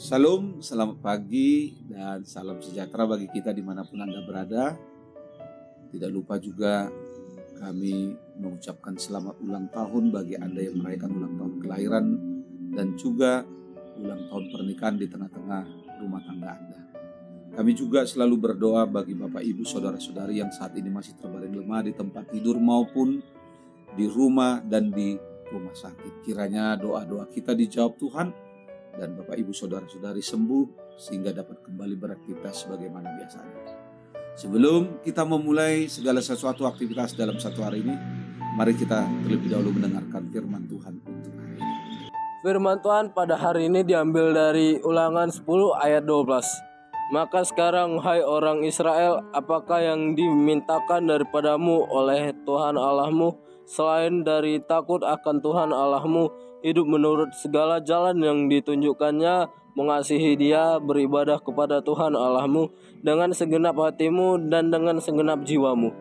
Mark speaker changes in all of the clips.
Speaker 1: Shalom, selamat pagi dan salam sejahtera bagi kita dimanapun Anda berada. Tidak lupa juga kami mengucapkan selamat ulang tahun bagi Anda yang merayakan ulang tahun kelahiran dan juga ulang tahun pernikahan di tengah-tengah rumah tangga Anda. Kami juga selalu berdoa bagi Bapak Ibu Saudara-saudari yang saat ini masih terbaring lemah di tempat tidur maupun di rumah dan di rumah sakit. Kiranya doa-doa kita dijawab Tuhan dan Bapak Ibu Saudara-saudari sembuh sehingga dapat kembali beraktivitas sebagaimana biasanya. Sebelum kita memulai segala sesuatu aktivitas dalam satu hari ini, mari kita terlebih dahulu mendengarkan firman Tuhan untuk hari ini.
Speaker 2: Firman Tuhan pada hari ini diambil dari Ulangan 10 ayat 12. Maka sekarang hai orang Israel, apakah yang dimintakan daripadamu oleh Tuhan Allahmu selain dari takut akan Tuhan Allahmu, hidup menurut segala jalan yang ditunjukkannya, mengasihi Dia, beribadah kepada Tuhan Allahmu dengan segenap hatimu dan dengan segenap jiwamu.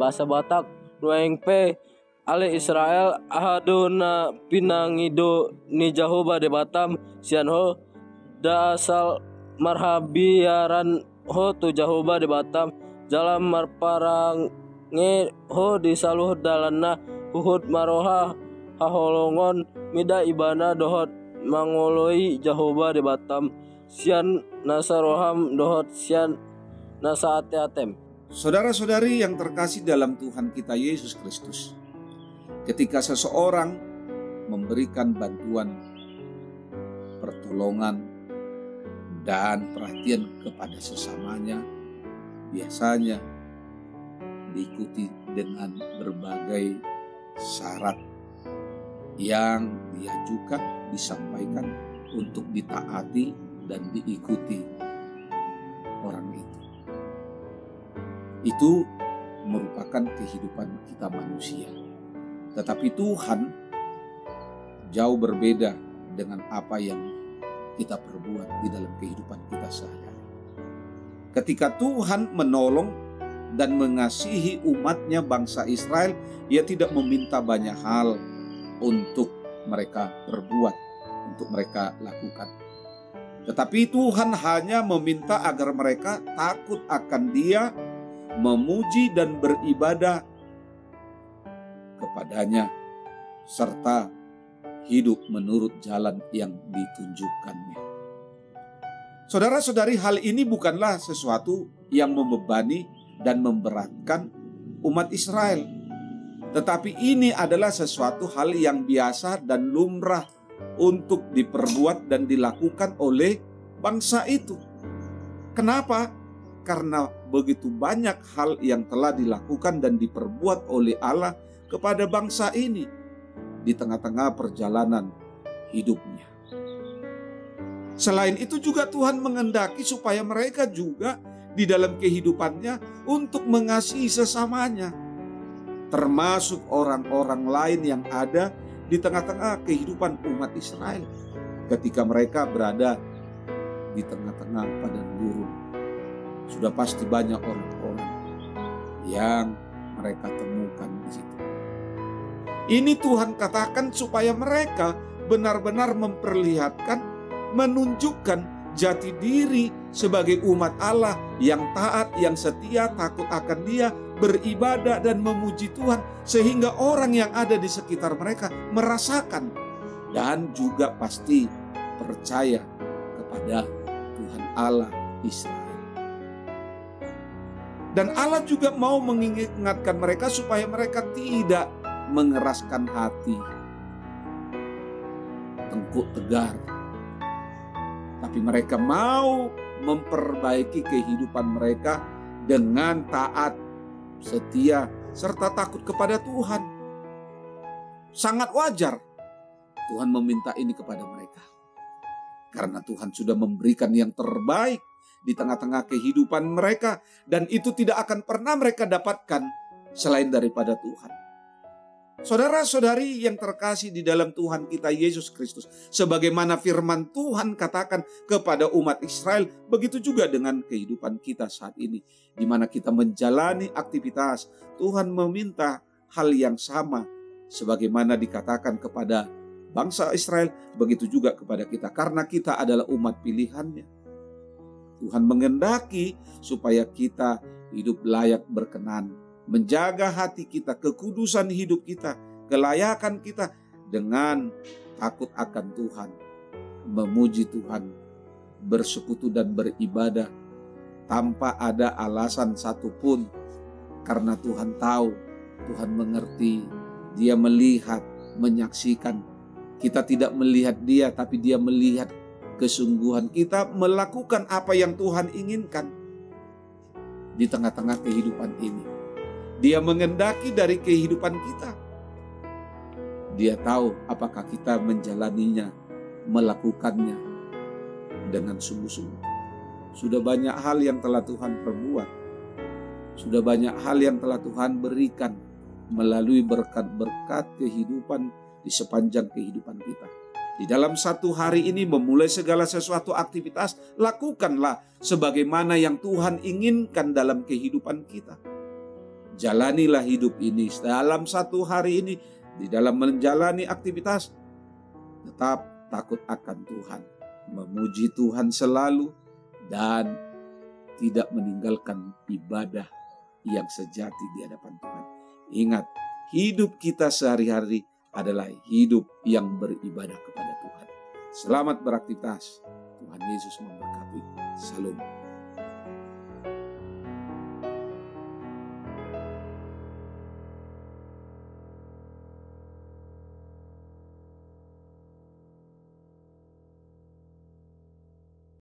Speaker 2: Bahasa Batak, Nueng P. Ale Israel ahaduna pinangido ni Jahoba de Batam sianho da asal marhabiaran ho tu Jahoba de Batam jalam marparange ho disaluh dalana huhud maroha haholongon mida ibana dohot mangoloi Jahoba de Batam sian nasaroham dohot sian nasaateatem.
Speaker 1: Saudara-saudari yang terkasih dalam Tuhan kita Yesus Kristus, ketika seseorang memberikan bantuan, pertolongan, dan perhatian kepada sesamanya, biasanya diikuti dengan berbagai syarat yang diajukan, disampaikan untuk ditaati dan diikuti orang itu. Itu merupakan kehidupan kita manusia. Tetapi Tuhan jauh berbeda dengan apa yang kita perbuat di dalam kehidupan kita sehari-hari. Ketika Tuhan menolong dan mengasihi umatnya bangsa Israel, Ia tidak meminta banyak hal untuk mereka perbuat, untuk mereka lakukan. Tetapi Tuhan hanya meminta agar mereka takut akan Dia, memuji dan beribadah kepadanya, serta hidup menurut jalan yang ditunjukkannya. Saudara-saudari, hal ini bukanlah sesuatu yang membebani dan memberatkan umat Israel. Tetapi ini adalah sesuatu hal yang biasa dan lumrah untuk diperbuat dan dilakukan oleh bangsa itu. Kenapa? Karena begitu banyak hal yang telah dilakukan dan diperbuat oleh Allah kepada bangsa ini di tengah-tengah perjalanan hidupnya. Selain itu juga Tuhan menghendaki supaya mereka juga di dalam kehidupannya untuk mengasihi sesamanya, termasuk orang-orang lain yang ada di tengah-tengah kehidupan umat Israel ketika mereka berada di tengah-tengah padang gurun. Sudah pasti banyak orang-orang yang mereka temukan di situ. Ini Tuhan katakan supaya mereka benar-benar memperlihatkan, menunjukkan jati diri sebagai umat Allah yang taat, yang setia, takut akan Dia, beribadah dan memuji Tuhan, sehingga orang yang ada di sekitar mereka merasakan dan juga pasti percaya kepada Tuhan Allah Israel. Dan Allah juga mau mengingatkan mereka supaya mereka tidak mengeraskan hati, tengkuk tegar, tapi mereka mau memperbaiki kehidupan mereka dengan taat, setia, serta takut kepada Tuhan. Sangat wajar Tuhan meminta ini kepada mereka, karena Tuhan sudah memberikan yang terbaik di tengah-tengah kehidupan mereka, dan itu tidak akan pernah mereka dapatkan selain daripada Tuhan. Saudara-saudari yang terkasih di dalam Tuhan kita Yesus Kristus, sebagaimana firman Tuhan katakan kepada umat Israel, begitu juga dengan kehidupan kita saat ini, di mana kita menjalani aktivitas. Tuhan meminta hal yang sama sebagaimana dikatakan kepada bangsa Israel, begitu juga kepada kita. Karena kita adalah umat pilihannya. Tuhan menghendaki supaya kita hidup layak berkenan, menjaga hati kita, kekudusan hidup kita, kelayakan kita dengan takut akan Tuhan, memuji Tuhan, bersekutu dan beribadah tanpa ada alasan satupun. Karena Tuhan tahu, Tuhan mengerti, Dia melihat, menyaksikan. Kita tidak melihat Dia, tapi Dia melihat kesungguhan kita melakukan apa yang Tuhan inginkan di tengah-tengah kehidupan ini. Dia menghendaki dari kehidupan kita. Dia tahu apakah kita menjalaninya, melakukannya dengan sungguh-sungguh. Sudah banyak hal yang telah Tuhan perbuat. Sudah banyak hal yang telah Tuhan berikan melalui berkat-berkat kehidupan di sepanjang kehidupan kita. Di dalam satu hari ini memulai segala sesuatu aktivitas, lakukanlah sebagaimana yang Tuhan inginkan dalam kehidupan kita. Jalanilah hidup ini dalam satu hari ini, di dalam menjalani aktivitas, tetap takut akan Tuhan, memuji Tuhan selalu, dan tidak meninggalkan ibadah yang sejati di hadapan Tuhan. Ingat, hidup kita sehari-hari adalah hidup yang beribadah kepada Tuhan. Selamat beraktivitas. Tuhan Yesus memberkati. Salam.